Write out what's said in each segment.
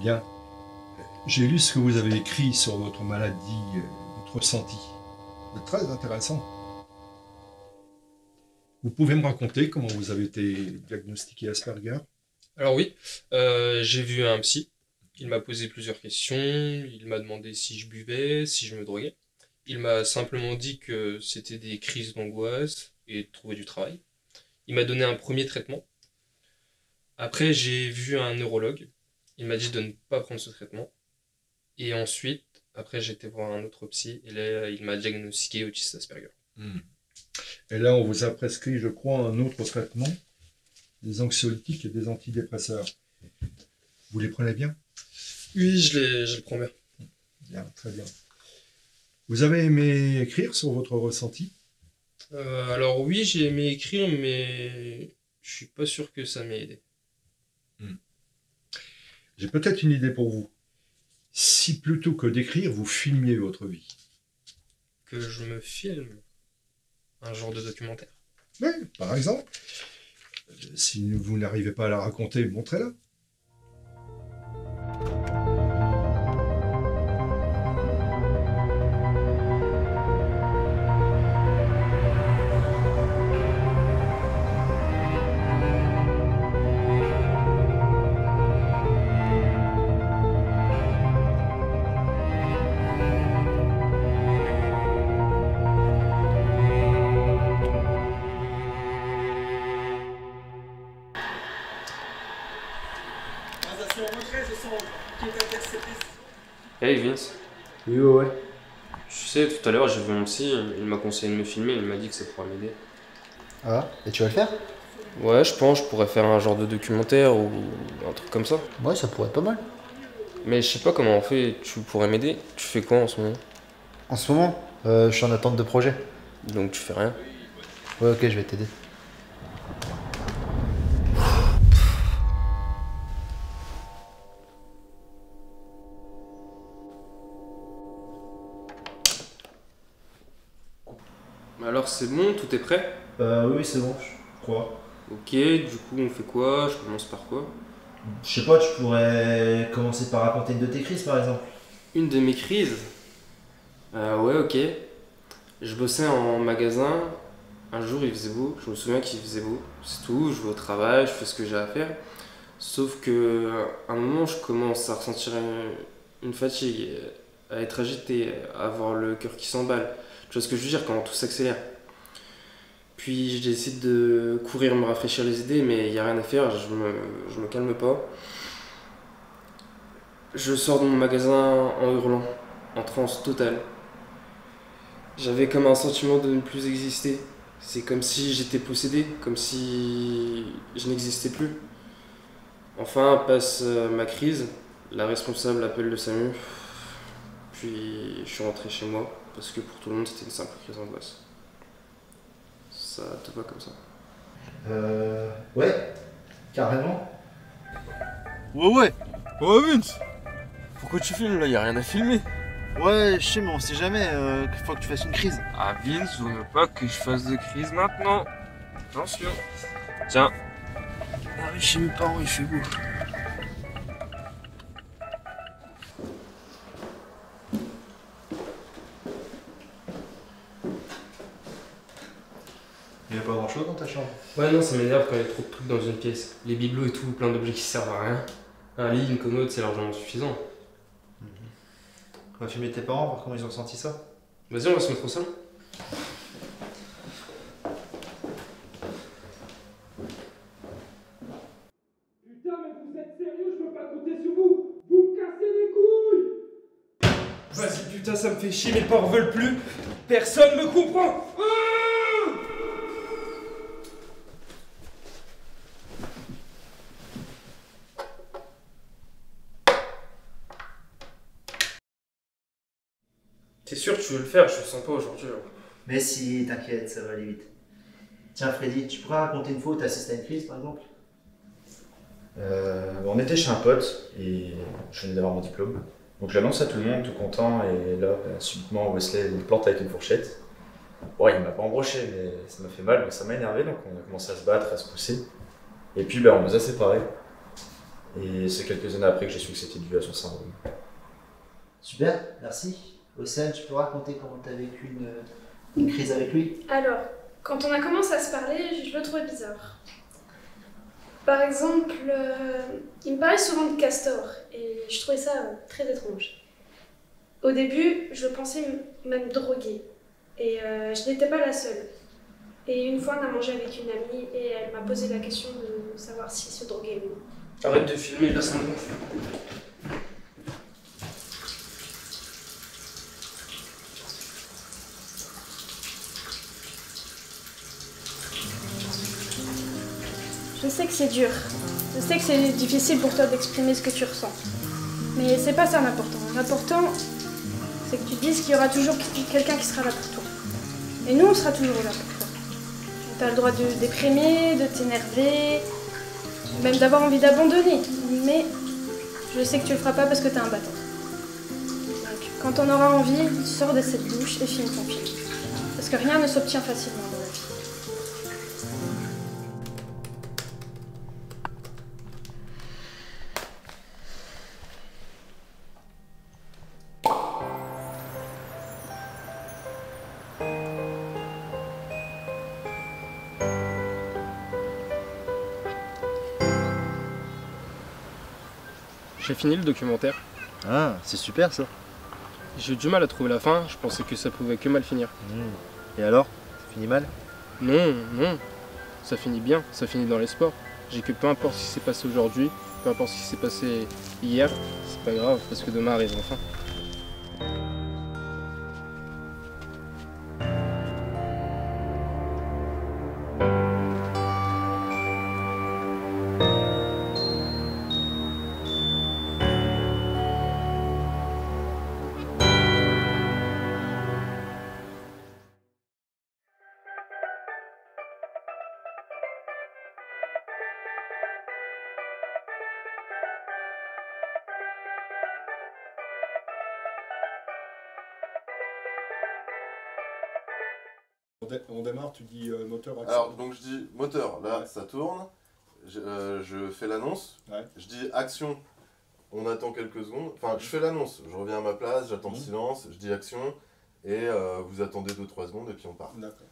Bien. J'ai lu ce que vous avez écrit sur votre maladie, votre ressenti. C'est très intéressant. Vous pouvez me raconter comment vous avez été diagnostiqué Asperger? Alors oui, j'ai vu un psy. Il m'a posé plusieurs questions. Il m'a demandé si je buvais, si je me droguais. Il m'a simplement dit que c'était des crises d'angoisse et de trouver du travail. Il m'a donné un premier traitement. Après, j'ai vu un neurologue. Il m'a dit de ne pas prendre ce traitement. Et ensuite, après, j'ai été voir un autre psy. Et là, il m'a diagnostiqué autisme Asperger. Hmm. Et là, on vous a prescrit, je crois, un autre traitement, des anxiolytiques et des antidépresseurs. Vous les prenez bien? Oui, je le prends bien. Bien, très bien. Vous avez aimé écrire sur votre ressenti? Alors oui, j'ai aimé écrire, mais je suis pas sûr que ça m'ait aidé. Hmm. J'ai peut-être une idée pour vous. Si plutôt que d'écrire, vous filmiez votre vie. Que je me filme un genre de documentaire. Oui, par exemple. Si vous n'arrivez pas à la raconter, montrez-la. Hey Vince, Oui, ouais, ouais. tu sais, tout à l'heure j'ai vu mon psy, il m'a conseillé de me filmer, il m'a dit que ça pourrait m'aider. Ah, et tu vas le faire? Ouais, je pense que je pourrais faire un genre de documentaire ou un truc comme ça. Ouais, ça pourrait être pas mal. Mais je sais pas comment on fait, tu pourrais m'aider? Tu fais quoi en ce moment? En ce moment, je suis en attente de projet. Donc tu fais rien? Ouais, ok, je vais t'aider. Alors c'est bon, tout est prêt? Oui, c'est bon, je crois. Ok, du coup on fait quoi? Je commence par quoi? Je sais pas, tu pourrais commencer par raconter une de tes crises par exemple. Une de mes crises? Ouais, ok. Je bossais en magasin. Un jour, il faisait beau. Je me souviens qu'il faisait beau. C'est tout. Je vais au travail, je fais ce que j'ai à faire. Sauf que, à un moment, je commence à ressentir une fatigue, à être agité, à avoir le cœur qui s'emballe. Tu vois ce que je veux dire quand tout s'accélère. Puis, je décide de courir, me rafraîchir les idées, mais il n'y a rien à faire. Je me calme pas. Je sors de mon magasin en hurlant, en transe totale. J'avais comme un sentiment de ne plus exister. C'est comme si j'étais possédé, comme si je n'existais plus. Enfin passe ma crise, la responsable appelle le SAMU, puis je suis rentré chez moi, parce que pour tout le monde c'était une simple crise d'angoisse. Ça te va comme ça? Ouais, carrément. Ouais, ouais. Ouais, Vince. Pourquoi tu filmes là? Y'a rien à filmer. Ouais, je sais, mais on sait jamais, qu'il faut que tu fasses une crise. Ah, Vince, je veux pas que je fasse de crise maintenant. Attention. Tiens. Ah oui, chez mes parents, il fait beau. Il y a pas grand chose dans ta chambre. Ouais, non, ça m'énerve quand il y a trop de trucs dans une pièce. Les bibelots et tout, plein d'objets qui servent à rien. Un lit, une commode, c'est largement suffisant. On va filmer tes parents, voir comment ils ont ressenti ça. Vas-y, on va se mettre au salon. Putain, mais vous êtes sérieux, je peux pas compter sur vous. Vous me cassez les couilles. Vas-y, putain, ça me fait chier, mes parents veulent plus. Personne me comprend. T'es sûr que tu veux le faire? Je le sens pas aujourd'hui. Mais si, t'inquiète, ça va aller vite. Tiens, Freddy, tu pourrais raconter une fois où t'as assisté à une crise par exemple? On était chez un pote et je venais d'avoir mon diplôme. Donc je l'annonce à tout le monde, tout content, et là, subitement, Wesley me plante avec une fourchette. Ouais, il m'a pas embroché, mais ça m'a fait mal, donc ça m'a énervé, donc on a commencé à se battre, à se pousser. Et puis on nous a séparés. Et c'est quelques années après que j'ai su que c'était dû à son syndrome. Super, merci. Océane, tu peux raconter comment tu as vécu une crise avec lui? Alors, quand on a commencé à se parler, je le trouvais bizarre. Par exemple, il me parlait souvent de Castor et je trouvais ça très étrange. Au début, je pensais même droguer et je n'étais pas la seule. Et une fois, on a mangé avec une amie et elle m'a posé la question de savoir s'il se droguait ou non. Arrête de filmer, là ça me gonfle. Je sais que c'est dur. Je sais que c'est difficile pour toi d'exprimer ce que tu ressens. Mais c'est pas ça l'important. L'important, c'est que tu te dises qu'il y aura toujours quelqu'un qui sera là pour toi. Et nous, on sera toujours là pour toi. Tu as le droit de déprimer, de t'énerver, même d'avoir envie d'abandonner. Mais je sais que tu le feras pas parce que t'es un battant. Donc, quand on aura envie, sors de cette douche et filme ton film. Parce que rien ne s'obtient facilement dans la vie. J'ai fini le documentaire. Ah, c'est super ça. J'ai eu du mal à trouver la fin, je pensais que ça pouvait que mal finir. Et alors, ça finit mal? Non, non, ça finit bien, ça finit dans l'espoir. J'ai que peu importe ce qui s'est passé aujourd'hui, peu importe ce qui s'est passé hier, c'est pas grave parce que demain arrive enfin. On démarre, tu dis moteur action. Alors, donc je dis moteur, là Ouais. ça tourne, je fais l'annonce, Ouais. je dis action, on attend quelques secondes, enfin je fais l'annonce, je reviens à ma place, j'attends le silence, je dis action, et vous attendez 2-3 secondes et puis on part. D'accord.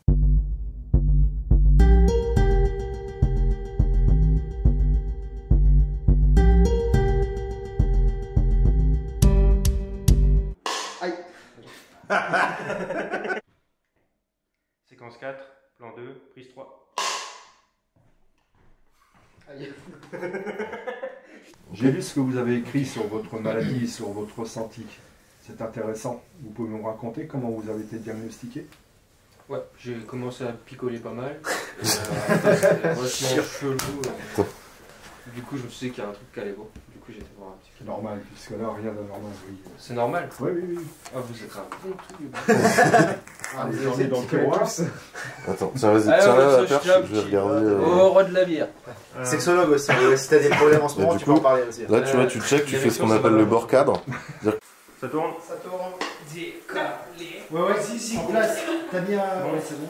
Séquence 4, plan 2, prise 3. J'ai lu ce que vous avez écrit sur votre maladie et sur votre ressenti. C'est intéressant. Vous pouvez nous raconter comment vous avez été diagnostiqué? Ouais, j'ai commencé à picoler pas mal. C'était vachement chelou. Du coup, je me suis dit qu'il y a un truc qui allait pas. Du coup, j'ai été voir un petit C'est normal, puisque là, rien d'anormal. Oui. C'est normal? Oui, oui, oui. Ah, vous êtes un bon tout. Ah, vous en êtes dans le terroir. Attends, tiens vas-y, Ah, tiens là ça, la perche, je tiens, je vais petit. regarder. Au roi de la bière. Sexologue aussi, si t'as des problèmes en ce Et moment, du tu peux en coup, parler aussi. Là tu vois, tu check, tu les fais ce qu'on réactions, appelle ça le va. bord cadre. Ça tourne? Ça tourne. Décalé. Ouais, si, en place. T'as bien. Ouais, c'est bon.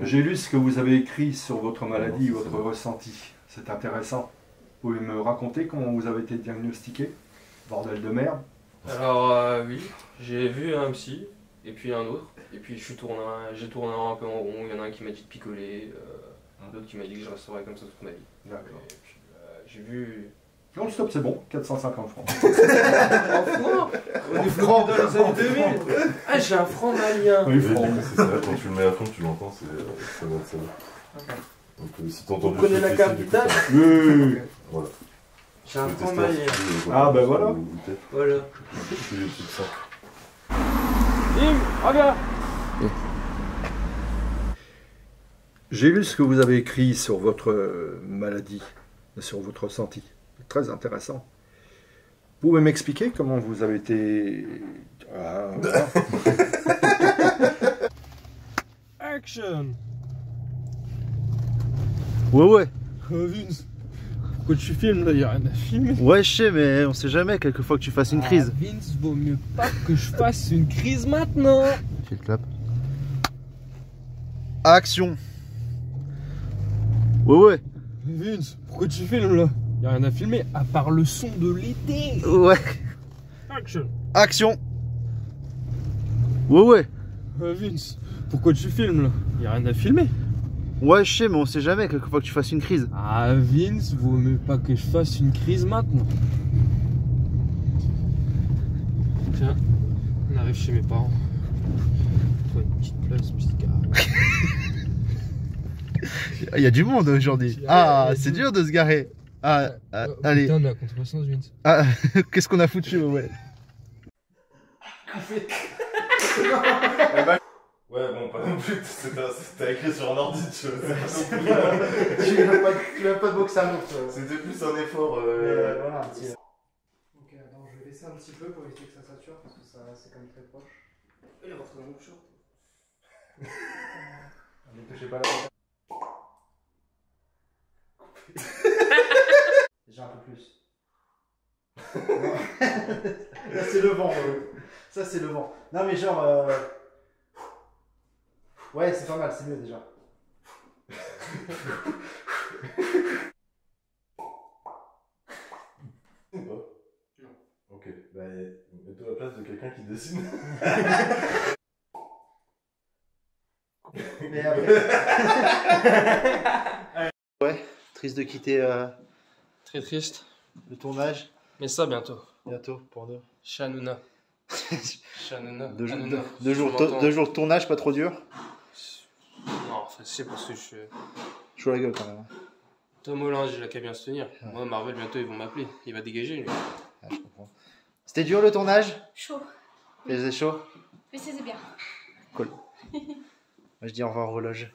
J'ai lu ce que vous avez écrit sur votre maladie et votre ressenti. C'est intéressant. Vous pouvez me raconter comment vous avez été diagnostiqué? Bordel de merde. Alors, oui, j'ai vu un psy, et puis un autre. Et puis j'ai tourné un peu en rond. Il y en a un qui m'a dit de picoler, un autre qui m'a dit que je resterais comme ça toute ma vie. D'accord. Et puis j'ai vu. Non, stop, c'est bon. 450 francs. On est franc dans les années 2000. Ah, j'ai un franc malien. Oui, Oui, francs. du coup, c'est ça, quand tu le mets à fond, tu l'entends, ça va être ça. Donc si t'entends Vous du prenez la truc carte ici, du coup, vitale? ça- Oui. Voilà. J'ai un Tu peux franc tester malien. si tu veux, Ah, ben voilà. ou peut-être Voilà. plus de ça. Regarde. J'ai lu ce que vous avez écrit sur votre maladie et sur votre ressenti. C'est très intéressant. Vous pouvez m'expliquer comment vous avez été... Ah, voilà. Action! Ouais, Vince, pourquoi tu filmes là? Y'a rien à filmer. ouais, je sais, mais on sait jamais, quelquefois que tu fasses une crise. Vince, vaut mieux pas que je fasse une crise maintenant. Fais le clap. Action. Ouais, ouais. Vince, pourquoi tu filmes là? Y'a rien à filmer à part le son de l'été. Ouais. Action. Action. Ouais. Vince, pourquoi tu filmes là? Y'a rien à filmer. Ouais, je sais, mais on sait jamais, quelquefois que tu fasses une crise. Ah Vince, vaut mieux pas que je fasse une crise maintenant. Tiens, on arrive chez mes parents. Trouve une petite place, petite gare. Il y a du monde aujourd'hui. Ah, c'est dur de se garer. Ah, allez. Putain, on est à contresens, Vince. Ah, qu'est-ce qu'on a foutu, ouais. Ouais, bon, pas non plus, c'était écrit sur un ordi, tu vois. Tu n'as pas de boxe à l'autre. C'était plus un effort. Voilà, un petit. Ok, attends, je vais laisser un petit peu pour éviter que ça sature parce que ça c'est quand même très proche. Il va retrouver mon short. Ne touchez pas la Déjà un peu plus. Là c'est le vent. Ça c'est le vent. Non mais genre. Ouais, c'est pas mal, c'est mieux déjà. Non. Ok, bah mets-toi à la place de quelqu'un qui dessine. Mais après. Ouais, triste de quitter Très triste. le tournage. Mais ça bientôt. Bientôt pour nous. Shanouna. Shanouna. Deux Hanouna. jours de tournage, pas trop dur. Non, enfin, c'est parce que je. Chaud la gueule quand même. Tom Holland, il a qu'à bien se tenir. Moi, Marvel, bientôt, ils vont m'appeler. Il va dégager, lui. Ah, je comprends. C'était dur le tournage? Chaud. Il faisait chaud? Mais c'est bien. Cool. Moi je dis au revoir horloge.